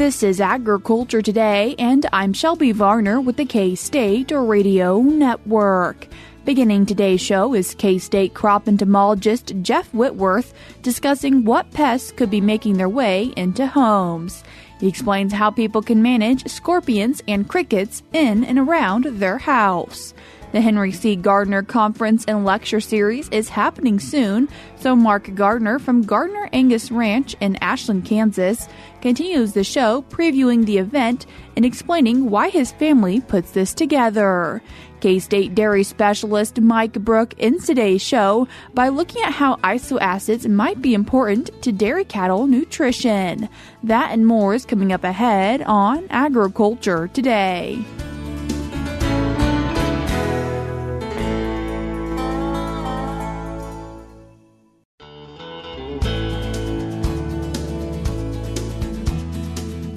This is Agriculture Today, and I'm Shelby Varner with the K-State Radio Network. Beginning today's show is K-State crop entomologist Jeff Whitworth discussing what pests could be making their way into homes. He explains how people can manage scorpions and crickets in and around their house. The Henry C. Gardiner Conference and Lecture Series is happening soon, so Mark Gardiner from Gardiner Angus Ranch in Ashland, Kansas, continues the show previewing the event and explaining why his family puts this together. K-State dairy specialist Mike Brouk ends today's show by looking at how isoacids might be important to dairy cattle nutrition. That and more is coming up ahead on Agriculture Today.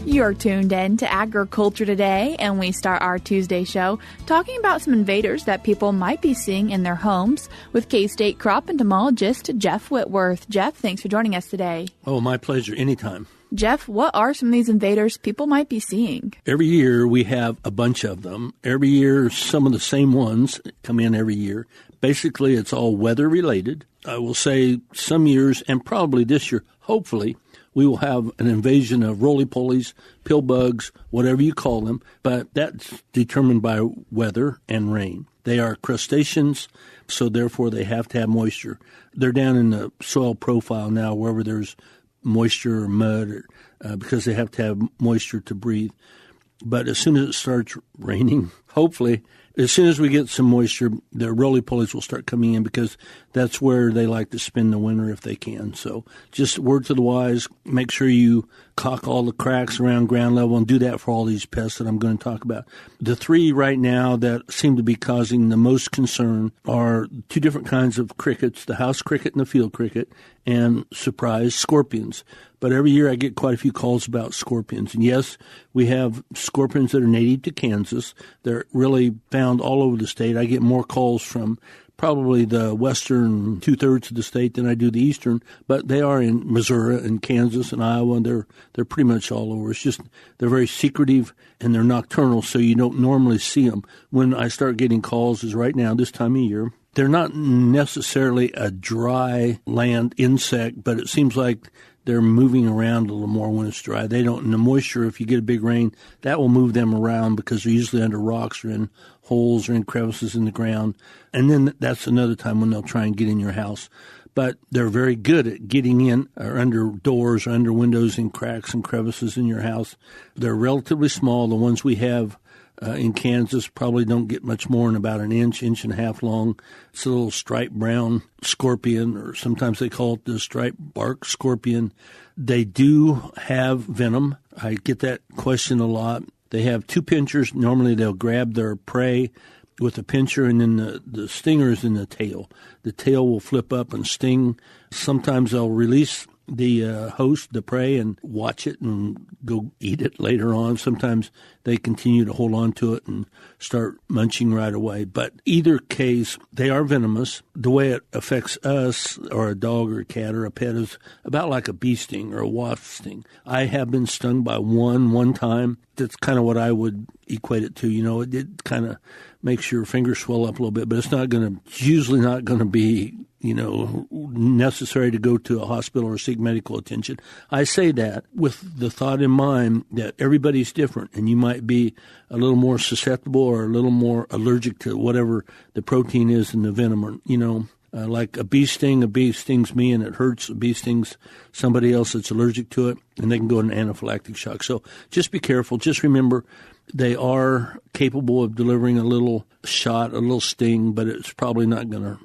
You're tuned in to Agriculture Today, and we start our Tuesday show talking about some invaders that people might be seeing in their homes with K-State crop entomologist Jeff Whitworth. Jeff, thanks for joining us today. Oh, my pleasure. Anytime. Jeff, what are some of these invaders people might be seeing? Every year we have a bunch of them. Every year some of the same ones come in every year. Basically, it's all weather related. I will say some years, and probably this year, hopefully, we will have an invasion of roly-polies, pill bugs, whatever you call them, but that's determined by weather and rain. They are crustaceans, so therefore they have to have moisture. They're down in the soil profile now, wherever there's moisture or mud, because they have to have moisture to breathe. But as soon as it starts raining, hopefully, as soon as we get some moisture, the roly-polies will start coming in because that's where they like to spend the winter if they can. So just word to the wise, make sure you caulk all the cracks around ground level and do that for all these pests that I'm going to talk about. The three right now that seem to be causing the most concern are two different kinds of crickets, the house cricket and the field cricket, and, surprise, scorpions. But every year I get quite a few calls about scorpions. And yes, we have scorpions that are native to Kansas. They're really found all over the state. I get more calls from probably the western two-thirds of the state than I do the eastern, but they are in Missouri and Kansas and Iowa, and they're pretty much all over. It's just they're very secretive and they're nocturnal, so you don't normally see them. When I start getting calls is right now, this time of year. They're not necessarily a dry land insect, but it seems like they're moving around a little more when it's dry. They don't, in the moisture, if you get a big rain, that will move them around because they're usually under rocks or in holes or in crevices in the ground. And then that's another time when they'll try and get in your house. But they're very good at getting in or under doors or under windows and cracks and crevices in your house. They're relatively small. The ones we have in Kansas probably don't get much more than about an inch and a half long. It's a little striped brown scorpion, or sometimes they call it the striped bark scorpion. They do have venom. I get that question a lot. They have two pinchers. Normally they'll grab their prey with a pincher, and then the stinger is in the tail. The tail will flip up and sting. Sometimes they'll release the host, the prey, and watch it and go eat it later on. Sometimes they continue to hold on to it and start munching right away. But either case, they are venomous. The way it affects us, or a dog or a cat or a pet, is about like a bee sting or a wasp sting. I have been stung by one time. That's kind of what I would equate it to. You know, it kind of makes your fingers swell up a little bit, but it's usually not going to be, necessary to go to a hospital or seek medical attention. I say that with the thought in mind that everybody's different, and you might be a little more susceptible or a little more allergic to whatever the protein is in the venom. Or, like a bee stings me and it hurts. A bee stings somebody else that's allergic to it, and they can go into anaphylactic shock. So just be careful. Just remember, they are capable of delivering a little shot, a little sting, but it's probably not going to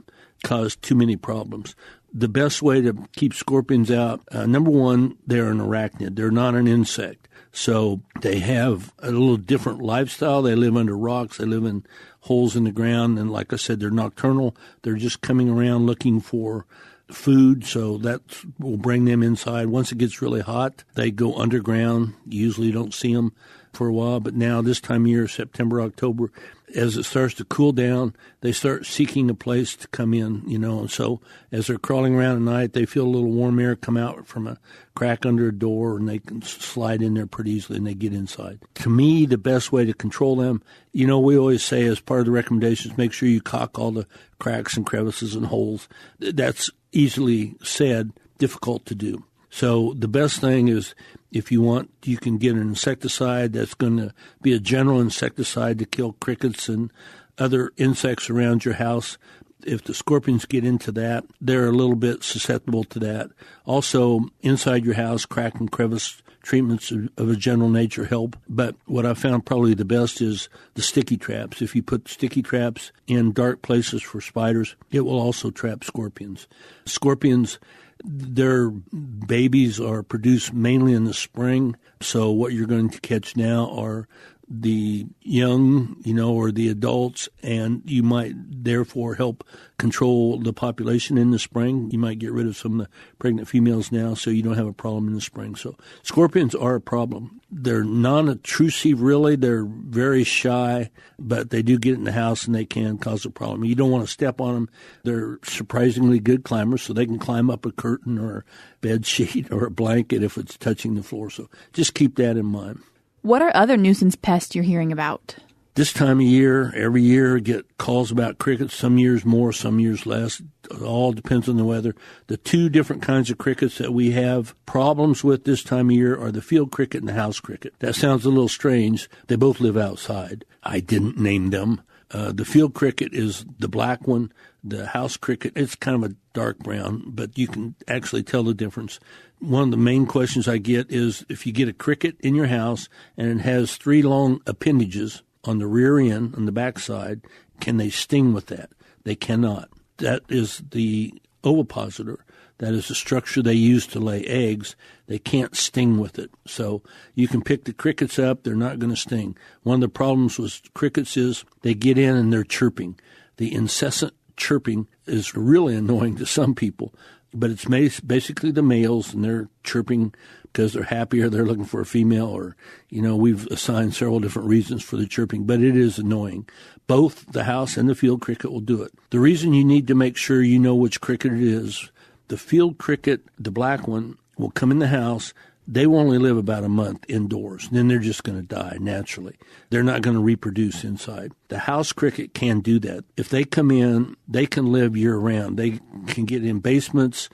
cause too many problems. The best way to keep scorpions out, number one, they're an arachnid. They're not an insect. So they have a little different lifestyle. They live under rocks. They live in holes in the ground. And like I said, they're nocturnal. They're just coming around looking for food, so that will bring them inside. Once it gets really hot, they go underground. You usually don't see them for a while, but now this time of year, September, October, as it starts to cool down, they start seeking a place to come in, and so as they're crawling around at night, they feel a little warm air come out from a crack under a door, and they can slide in there pretty easily, and they get inside. To me, the best way to control them, we always say as part of the recommendations, make sure you caulk all the cracks and crevices and holes. That's easily said, difficult to do. So the best thing is, if you want, you can get an insecticide that's going to be a general insecticide to kill crickets and other insects around your house. If the scorpions get into that, they're a little bit susceptible to that. Also, inside your house, crack and crevice treatments of a general nature help. But what I found probably the best is the sticky traps. If you put sticky traps in dark places for spiders, it will also trap scorpions. Scorpions, their babies are produced mainly in the spring, so what you're going to catch now are the young, or the adults, and you might therefore help control the population in the spring. You might get rid of some of the pregnant females now so you don't have a problem in the spring. So scorpions are a problem. They're non-intrusive, really. They're very shy, but they do get in the house and they can cause a problem. You don't want to step on them. They're surprisingly good climbers, so they can climb up a curtain or a bed sheet or a blanket if it's touching the floor. So just keep that in mind. What are other nuisance pests you're hearing about? This time of year, every year, I get calls about crickets, some years more, some years less. It all depends on the weather. The two different kinds of crickets that we have problems with this time of year are the field cricket and the house cricket. That sounds a little strange. They both live outside. I didn't name them. The field cricket is the black one. The house cricket, it's kind of a dark brown, but you can actually tell the difference. One of the main questions I get is if you get a cricket in your house and it has 3 long appendages on the rear end, on the back side, can they sting with that? They cannot. That is the ovipositor. That is the structure they use to lay eggs. They can't sting with it. So you can pick the crickets up. They're not going to sting. One of the problems with crickets is they get in and they're chirping. The incessant chirping is really annoying to some people, but it's basically the males, and they're chirping because they're happy or they're looking for a female, or, we've assigned several different reasons for the chirping, but it is annoying. Both the house and the field cricket will do it. The reason you need to make sure you know which cricket it is, the field cricket, the black one, will come in the house. They will only live about a month indoors, and then they're just going to die naturally. They're not going to reproduce inside. The house cricket can do that. If they come in, they can live year-round. They can get in basements,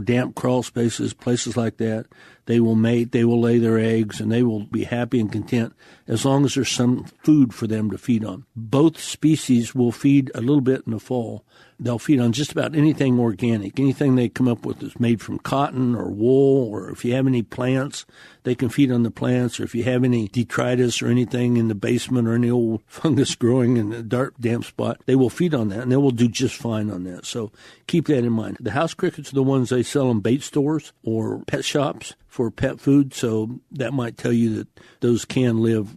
damp crawl spaces, places like that. They will mate, they will lay their eggs, and they will be happy and content as long as there's some food for them to feed on. Both species will feed a little bit in the fall. They'll feed on just about anything organic, anything they come up with that's made from cotton or wool, or if you have any plants, they can feed on the plants, or if you have any detritus or anything in the basement or any old fungus growing in a dark, damp spot, they will feed on that, and they will do just fine on that. So keep that in mind. The house crickets are the ones they sell in bait stores or pet shops for pet food, so that might tell you that those can live,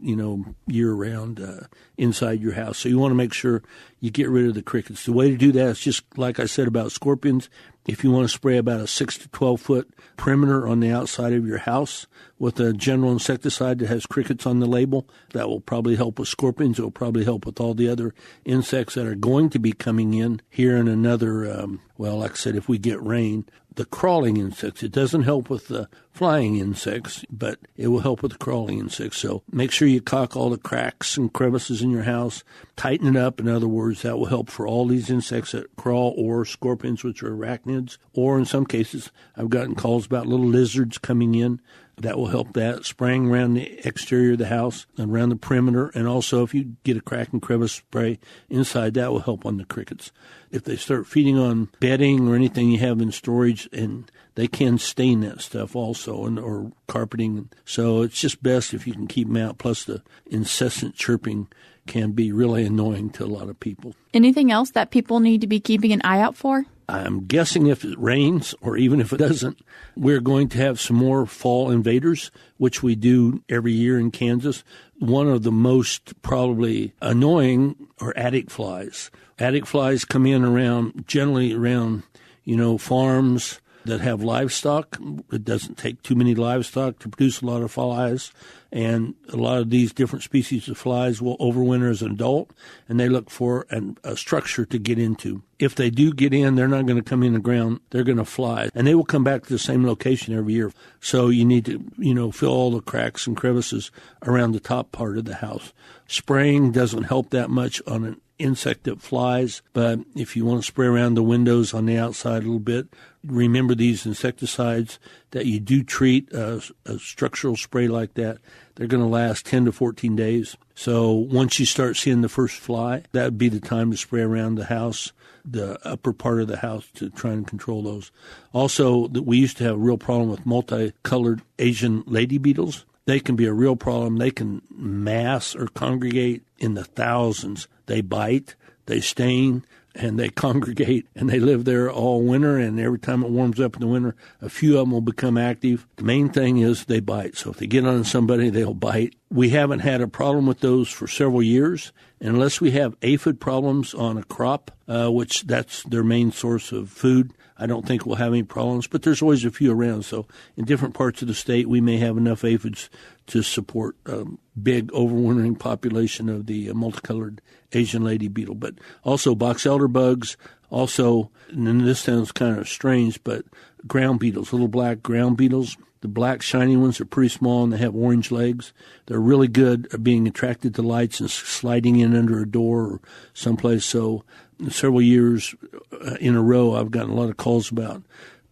year-round inside your house. So you want to make sure you get rid of the crickets. The way to do that is just like I said about scorpions. If you want to spray about a 6 to 12-foot perimeter on the outside of your house with a general insecticide that has crickets on the label, that will probably help with scorpions. It will probably help with all the other insects that are going to be coming in here in another, like I said, if we get rain. The crawling insects. It doesn't help with the flying insects, but it will help with the crawling insects. So make sure you caulk all the cracks and crevices in your house. Tighten it up. In other words, that will help for all these insects that crawl, or scorpions, which are arachnids. Or in some cases, I've gotten calls about little lizards coming in. That will help that. Spraying around the exterior of the house and around the perimeter. And also, if you get a crack and crevice spray inside, that will help on the crickets. If they start feeding on bedding or anything you have in storage, and they can stain that stuff also, or carpeting. So it's just best if you can keep them out. Plus, the incessant chirping can be really annoying to a lot of people. Anything else that people need to be keeping an eye out for? I'm guessing if it rains, or even if it doesn't, we're going to have some more fall invaders, which we do every year in Kansas. One of the most probably annoying are attic flies. Attic flies come in generally around, farms that have livestock. It doesn't take too many livestock to produce a lot of flies, and a lot of these different species of flies will overwinter as an adult, and they look for a structure to get into. If they do get in, they're not going to come in the ground. They're going to fly, and they will come back to the same location every year. So you need to, fill all the cracks and crevices around the top part of the house. Spraying doesn't help that much on an insect that flies, but if you want to spray around the windows on the outside a little bit, remember these insecticides that you do treat a structural spray like that, they're going to last 10 to 14 days. So once you start seeing the first fly, that would be the time to spray around the house, the upper part of the house, to try and control those. Also, we used to have a real problem with multicolored Asian lady beetles. They can be a real problem. They can mass or congregate in the thousands. They bite, they sting, and they congregate, and they live there all winter, and every time it warms up in the winter, a few of them will become active. The main thing is they bite. So if they get on somebody, they'll bite. We haven't had a problem with those for several years, unless we have aphid problems on a crop, which that's their main source of food. I don't think we'll have any problems, but there's always a few around. So in different parts of the state, we may have enough aphids to support a big overwintering population of the multicolored Asian lady beetle. But also box elder bugs, also, and this sounds kind of strange, but ground beetles, little black ground beetles. The black shiny ones are pretty small and they have orange legs. They're really good at being attracted to lights and sliding in under a door or someplace. So several years in a row, I've gotten a lot of calls about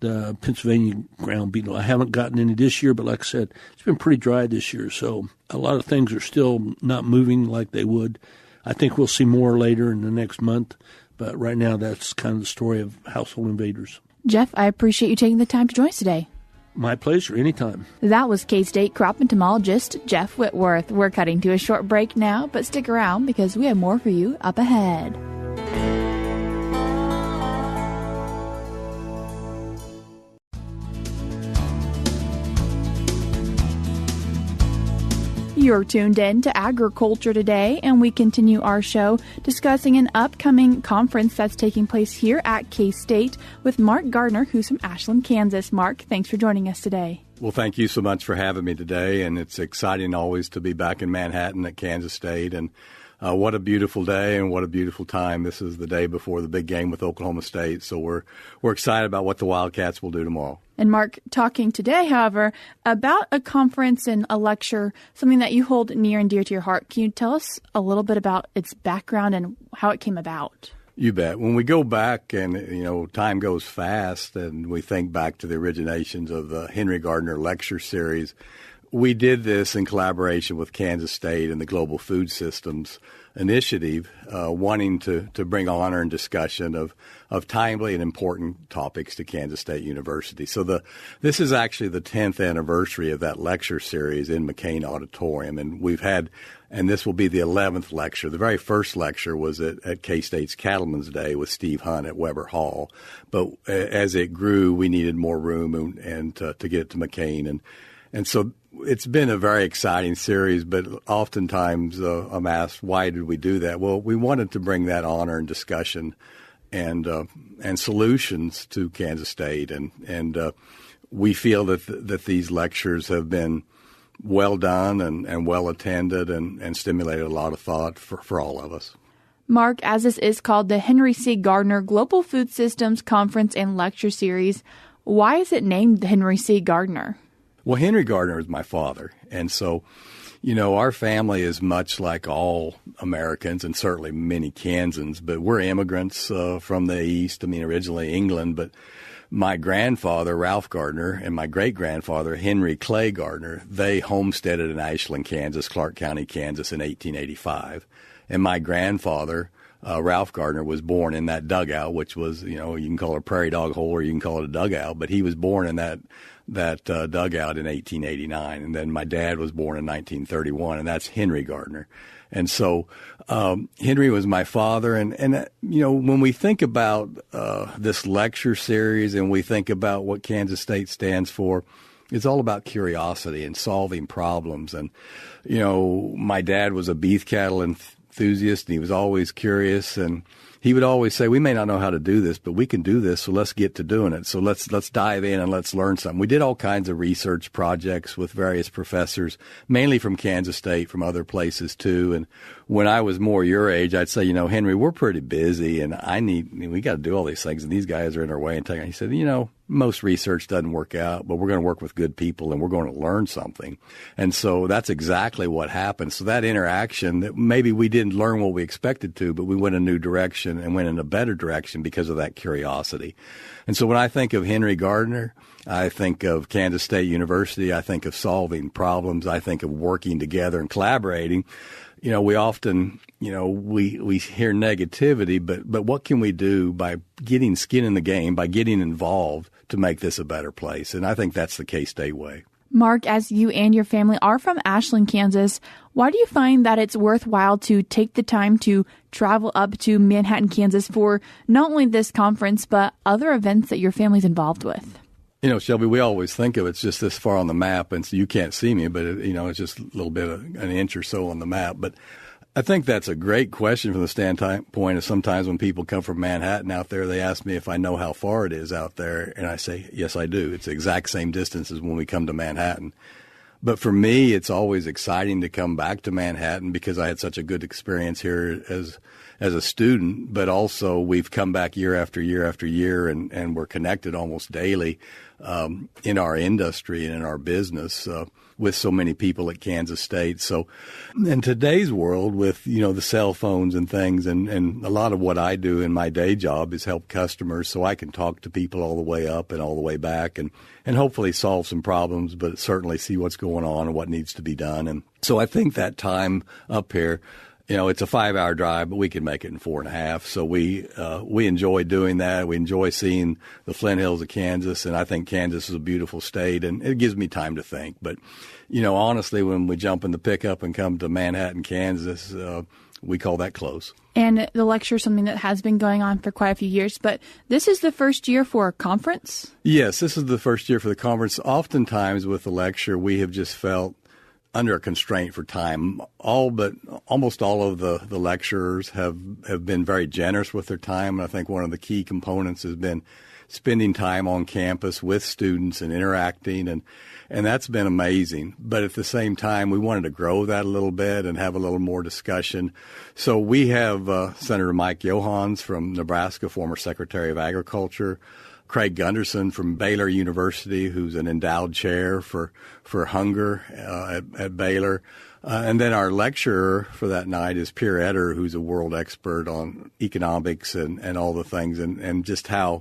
the Pennsylvania ground beetle. I haven't gotten any this year, but like I said, it's been pretty dry this year. So a lot of things are still not moving like they would. I think we'll see more later in the next month. But right now, that's kind of the story of household invaders. Jeff, I appreciate you taking the time to join us today. My pleasure, anytime. That was K-State crop entomologist Jeff Whitworth. We're cutting to a short break now, but stick around because we have more for you up ahead. You're tuned in to Agriculture Today, and we continue our show discussing an upcoming conference that's taking place here at K-State with Mark Gardiner, who's from Ashland, Kansas. Mark, thanks for joining us today. Well, thank you so much for having me today, and it's exciting always to be back in Manhattan at Kansas State, and what a beautiful day and what a beautiful time. This is the day before the big game with Oklahoma State, so we're excited about what the Wildcats will do tomorrow. And Mark, talking today, however, about a conference and a lecture, something that you hold near and dear to your heart. Can you tell us a little bit about its background and how it came about? You bet. When we go back and, time goes fast and we think back to the originations of the Henry Gardiner Lecture Series, we did this in collaboration with Kansas State and the Global Food Systems Initiative, wanting to bring honor and discussion of timely and important topics to Kansas State University. So this is actually the 10th anniversary of that lecture series in McCain Auditorium, and this will be the 11th lecture. The very first lecture was at K-State's Cattleman's Day with Steve Hunt at Weber Hall. But as it grew, we needed more room and to get it to McCain. And so it's been a very exciting series, but oftentimes I'm asked, why did we do that? Well, we wanted to bring that honor and discussion and solutions to Kansas State. And we feel that these lectures have been well done and well attended and stimulated a lot of thought for all of us. Mark, as this is called the Henry C. Gardiner Global Food Systems Conference and Lecture Series, why is it named the Henry C. Gardiner? Well, Henry Gardiner is my father, and so, our family is much like all Americans and certainly many Kansans, but we're immigrants from the East. Originally England, but my grandfather, Ralph Gardiner, and my great-grandfather, Henry Clay Gardiner, they homesteaded in Ashland, Kansas, Clark County, Kansas in 1885. And my grandfather, Ralph Gardiner, was born in that dugout, which was, you can call it a prairie dog hole or you can call it a dugout, but he was born in that dugout in 1889. And then my dad was born in 1931, and that's Henry Gardiner. And so Henry was my father. And when we think about this lecture series and we think about what Kansas State stands for, it's all about curiosity and solving problems. And, my dad was a beef cattle enthusiast, and he was always curious. And he would always say, we may not know how to do this, but we can do this, so let's get to doing it. So let's dive in and let's learn something. We did all kinds of research projects with various professors, mainly from Kansas State, from other places too. And when I was more your age, I'd say, Henry, we're pretty busy, and we got to do all these things, and these guys are in our way. And he said, most research doesn't work out, but we're going to work with good people, and we're going to learn something. And so that's exactly what happened. So that interaction, that maybe we didn't learn what we expected to, but we went a new direction and went in a better direction because of that curiosity. And so when I think of Henry Gardiner, I think of Kansas State University, I think of solving problems, I think of working together and collaborating. We often, we hear negativity, but what can we do by getting skin in the game, by getting involved to make this a better place? And I think that's the K-State way. Mark, as you and your family are from Ashland, Kansas, why do you find that it's worthwhile to take the time to travel up to Manhattan, Kansas for not only this conference, but other events that your family's involved with? Shelby, we always think of it's just this far on the map, and so you can't see me, but it's just a little bit of an inch or so on the map. But I think that's a great question from the standpoint of sometimes when people come from Manhattan out there, they ask me if I know how far it is out there, and I say, yes, I do. It's the exact same distance as when we come to Manhattan. But for me, it's always exciting to come back to Manhattan because I had such a good experience here as a student, but also we've come back year after year after year, and we're connected almost daily in our industry and in our business with so many people at Kansas State. So in today's world with, the cell phones and things, and a lot of what I do in my day job is help customers so I can talk to people all the way up and all the way back and hopefully solve some problems, but certainly see what's going on and what needs to be done. And so I think that time up here, it's a 5-hour drive, but we can make it in 4.5. So we enjoy doing that. We enjoy seeing the Flint Hills of Kansas, and I think Kansas is a beautiful state, and it gives me time to think. But, honestly, when we jump in the pickup and come to Manhattan, Kansas, we call that close. And the lecture is something that has been going on for quite a few years, but this is the first year for a conference? Yes, this is the first year for the conference. Oftentimes with the lecture, we have just felt under a constraint for time. Almost all of the lecturers have been very generous with their time. And I think one of the key components has been spending time on campus with students and interacting, and that's been amazing. But at the same time, we wanted to grow that a little bit and have a little more discussion. So we have Senator Mike Johans from Nebraska, former Secretary of Agriculture, Craig Gunderson from Baylor University, who's an endowed chair for hunger at Baylor. And then our lecturer for that night is Pierre Etter, who's a world expert on economics and all the things, and just how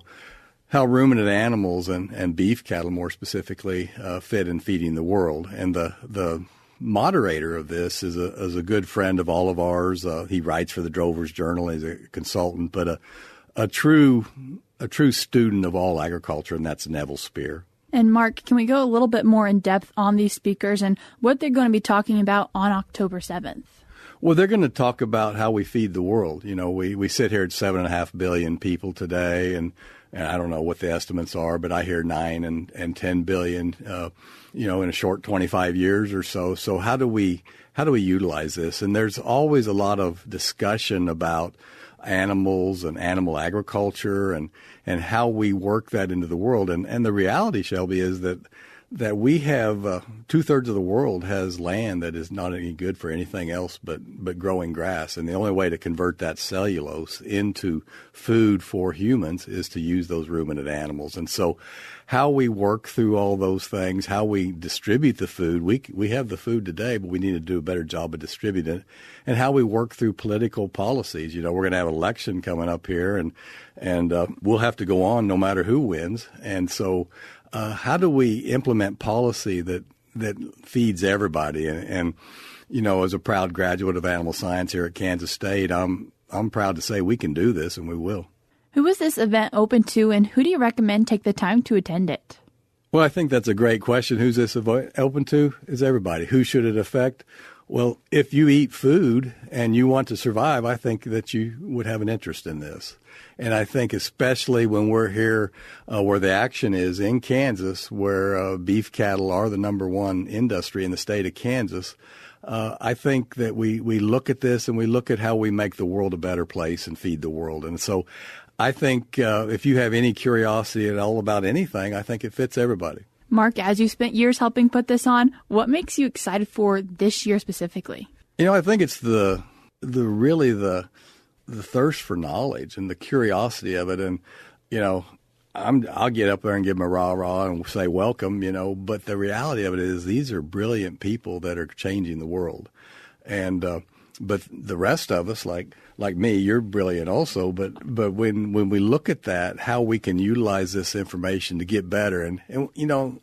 ruminant animals and beef cattle more specifically fit in feeding the world. And the moderator of this is a good friend of all of ours. He writes for the Drover's Journal. He's a consultant, but a true student of all agriculture, and that's Neville Spear. And Mark, can we go a little bit more in depth on these speakers and what they're going to be talking about on October 7th? Well, they're going to talk about how we feed the world. We sit here at 7.5 billion people today, and I don't know what the estimates are, but I hear 9 and 10 billion, in a short 25 years or so. So how do we utilize this? And there's always a lot of discussion about animals and animal agriculture and how we work that into the world. And the reality, Shelby, is that we have 2/3 of the world has land that is not any good for anything else but growing grass. And the only way to convert that cellulose into food for humans is to use those ruminant animals. And so how we work through all those things, how we distribute the food, we have the food today, but we need to do a better job of distributing it, and how we work through political policies. We're going to have an election coming up here, and we'll have to go on no matter who wins. And so how do we implement policy that feeds everybody? And as a proud graduate of animal science here at Kansas State, I'm proud to say we can do this, and we will. Who is this event open to, and who do you recommend take the time to attend it? Well, I think that's a great question. Who's this open to? Is everybody. Who should it affect? Well, if you eat food and you want to survive, I think that you would have an interest in this. And I think especially when we're here where the action is in Kansas, where beef cattle are the number one industry in the state of Kansas, I think that we look at this and we look at how we make the world a better place and feed the world. And so I think if you have any curiosity at all about anything, I think it fits everybody. Mark, as you spent years helping put this on, what makes you excited for this year specifically? I think it's the thirst for knowledge and the curiosity of it. And, I'll get up there and give them a rah-rah and say welcome, but the reality of it is these are brilliant people that are changing the world. And but the rest of us, like me, you're brilliant also, but when we look at that, how we can utilize this information to get better. And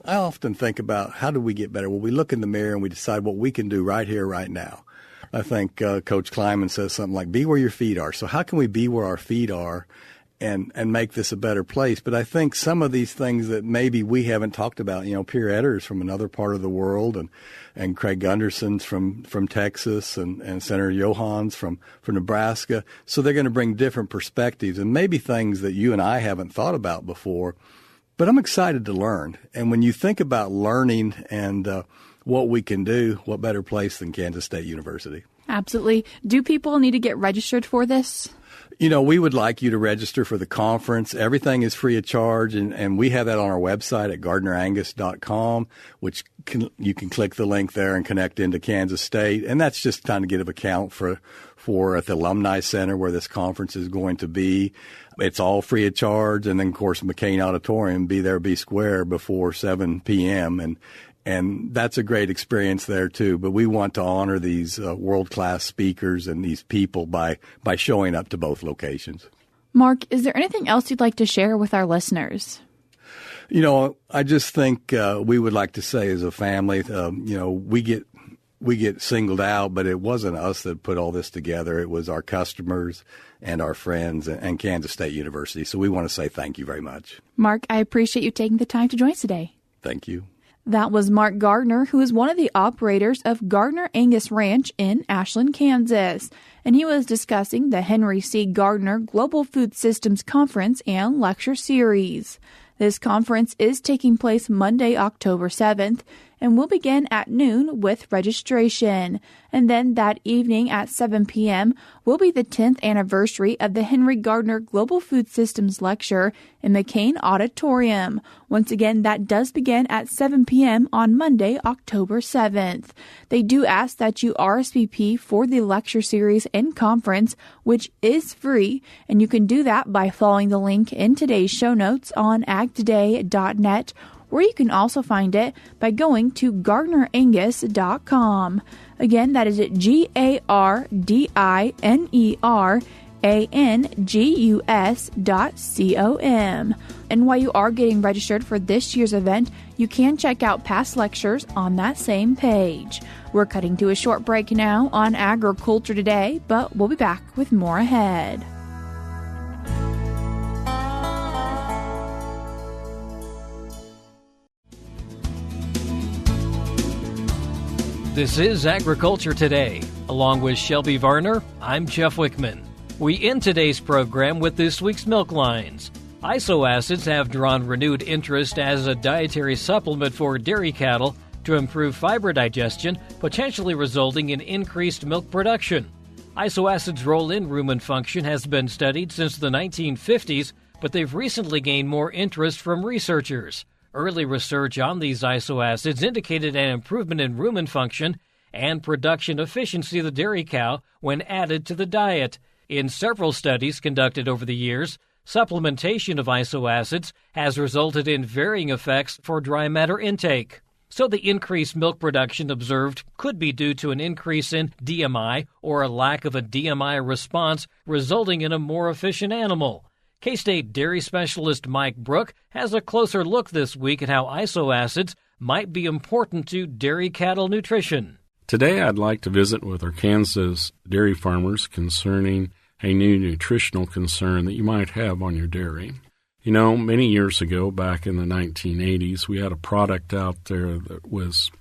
I often think about how do we get better? Well, we look in the mirror and we decide what we can do right here, right now. I think Coach Kleiman says something like, be where your feet are. So how can we be where our feet are and make this a better place? But I think some of these things that maybe we haven't talked about, Pierre Etter's from another part of the world, and Craig Gunderson's from Texas, and Senator Johans from Nebraska. So they're going to bring different perspectives and maybe things that you and I haven't thought about before. But I'm excited to learn. And when you think about learning and what we can do, what better place than Kansas State University? Absolutely. Do people need to get registered for this? We would like you to register for the conference. Everything is free of charge, and we have that on our website at GardnerAngus.com, which you can click the link there and connect into Kansas State. And that's just kind of get an account for at the Alumni Center where this conference is going to be. It's all free of charge. And then, of course, McCain Auditorium, be there, be square before 7 p.m. And that's a great experience there, too. But we want to honor these world-class speakers and these people by showing up to both locations. Mark, is there anything else you'd like to share with our listeners? I just think we would like to say as a family, we get singled out, but it wasn't us that put all this together. It was our customers and our friends and Kansas State University. So we want to say thank you very much. Mark, I appreciate you taking the time to join us today. Thank you. That was Mark Gardiner, who is one of the operators of Gardiner Angus Ranch in Ashland, Kansas. And he was discussing the Henry C. Gardiner Global Food Systems Conference and Lecture Series. This conference is taking place Monday, October 7th, and will begin at noon with registration. And then that evening at 7 p.m. will be the 10th anniversary of the Henry Gardiner Global Food Systems Lecture in McCain Auditorium. Once again, that does begin at 7 p.m. on Monday, October 7th. They do ask that you RSVP for the lecture series and conference, which is free, and you can do that by following the link in today's show notes on agtoday.net, or you can also find it by going to GardnerAngus.com. Again, that is at GardnerAngus.com. And while you are getting registered for this year's event, you can check out past lectures on that same page. We're cutting to a short break now on Agriculture Today, but we'll be back with more ahead. This is Agriculture Today. Along with Shelby Varner, I'm Jeff Wickman. We end today's program with this week's milk lines. Isoacids have drawn renewed interest as a dietary supplement for dairy cattle to improve fiber digestion, potentially resulting in increased milk production. Isoacids' role in rumen function has been studied since the 1950s, but they've recently gained more interest from researchers. Early research on these isoacids indicated an improvement in rumen function and production efficiency of the dairy cow when added to the diet. In several studies conducted over the years, supplementation of isoacids has resulted in varying effects for dry matter intake. So the increased milk production observed could be due to an increase in DMI or a lack of a DMI response, resulting in a more efficient animal. K-State dairy specialist Mike Brouk has a closer look this week at how isoacids might be important to dairy cattle nutrition. Today I'd like to visit with our Kansas dairy farmers concerning a new nutritional concern that you might have on your dairy. Many years ago, back in the 1980s, we had a product out there that was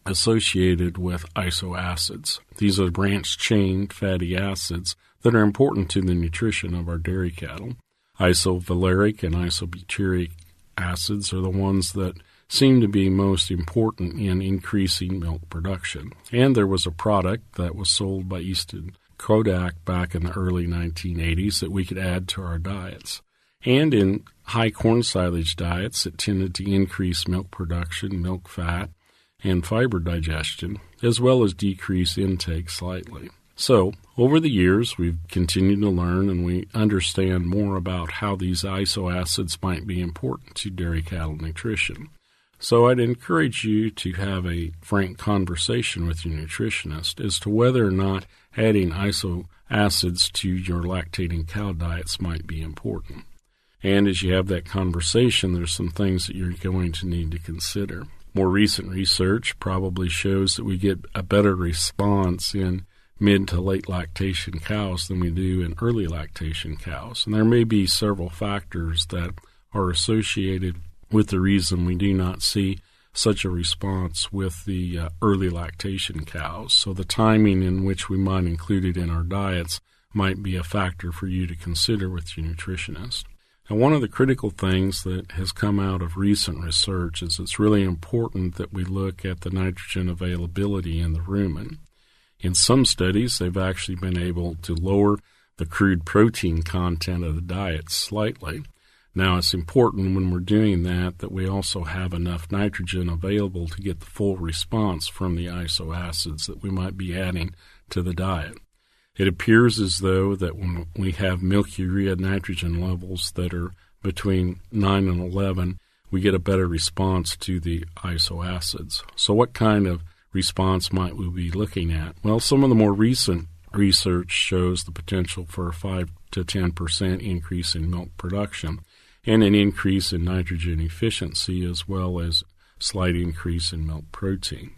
associated with isoacids. These are branch-chain fatty acids that are important to the nutrition of our dairy cattle. Isovaleric and isobutyric acids are the ones that seem to be most important in increasing milk production. And there was a product that was sold by Easton Kodak back in the early 1980s that we could add to our diets. And in high corn silage diets, it tended to increase milk production, milk fat, and fiber digestion, as well as decrease intake slightly. So, over the years, we've continued to learn and we understand more about how these isoacids might be important to dairy cattle nutrition. So I'd encourage you to have a frank conversation with your nutritionist as to whether or not adding isoacids to your lactating cow diets might be important. And as you have that conversation, there's some things that you're going to need to consider. More recent research probably shows that we get a better response in mid to late lactation cows than we do in early lactation cows. And there may be several factors that are associated with the reason we do not see such a response with the early lactation cows. So the timing in which we might include it in our diets might be a factor for you to consider with your nutritionist. Now, one of the critical things that has come out of recent research is it's really important that we look at the nitrogen availability in the rumen. In some studies, they've actually been able to lower the crude protein content of the diet slightly. Now, it's important when we're doing that we also have enough nitrogen available to get the full response from the isoacids that we might be adding to the diet. It appears as though that when we have milk urea nitrogen levels that are between 9 and 11, we get a better response to the isoacids. So what kind of response might we be looking at? Well, some of the more recent research shows the potential for a 5 to 10% increase in milk production and an increase in nitrogen efficiency as well as slight increase in milk protein.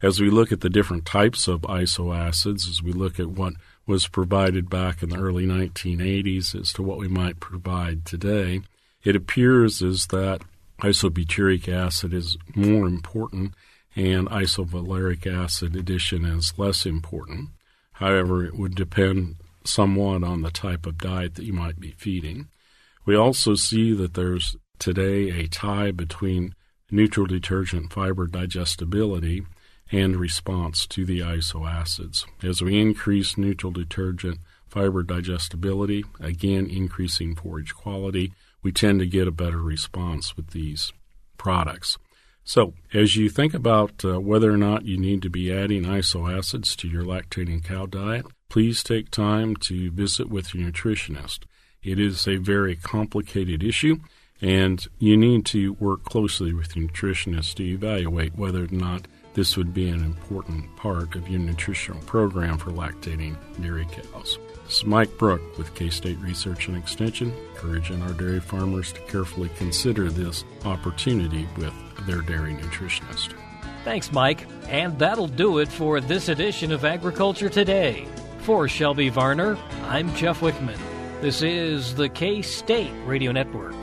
As we look at the different types of isoacids, as we look at what was provided back in the early 1980s as to what we might provide today, it appears as that isobutyric acid is more important and isovaleric acid addition is less important. However, it would depend somewhat on the type of diet that you might be feeding. We also see that there's today a tie between neutral detergent fiber digestibility and response to the isoacids. As we increase neutral detergent fiber digestibility, again increasing forage quality, we tend to get a better response with these products. So, as you think about whether or not you need to be adding isoacids to your lactating cow diet, please take time to visit with your nutritionist. It is a very complicated issue, and you need to work closely with your nutritionist to evaluate whether or not this would be an important part of your nutritional program for lactating dairy cows. This is Mike Brouk with K-State Research and Extension, encouraging our dairy farmers to carefully consider this opportunity with their dairy nutritionist. Thanks, Mike. And that'll do it for this edition of Agriculture Today. For Shelby Varner, I'm Jeff Wickman. This is the K-State Radio Network.